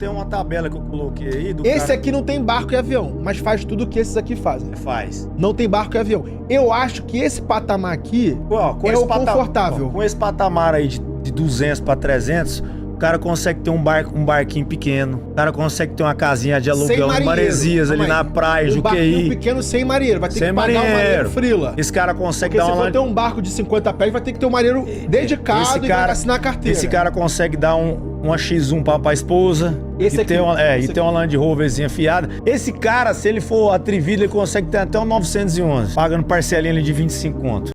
Tem uma tabela que eu coloquei aí do Esse cara... aqui não tem barco e avião, mas faz tudo o que esses aqui fazem. Faz. Não tem barco e avião. Eu acho que esse patamar aqui é o confortável. Com esse patamar aí de 200 para 300, o cara consegue ter um barquinho pequeno. O cara consegue ter uma casinha de aluguel em Maresias, ali na praia, Juqueí. Um barquinho pequeno sem marinheiro. Vai ter que pagar um marinheiro frila. Esse cara consegue dar uma... Porque se for ter um barco de 50 pés, vai ter que ter um marinheiro dedicado e vai assinar a carteira. Esse cara consegue dar uma X1 pra esposa. Esse aqui. E ter uma Land Roverzinha fiada. Esse cara, se ele for atrevido, ele consegue ter até um 911, pagando parcelinha ali de 25 conto.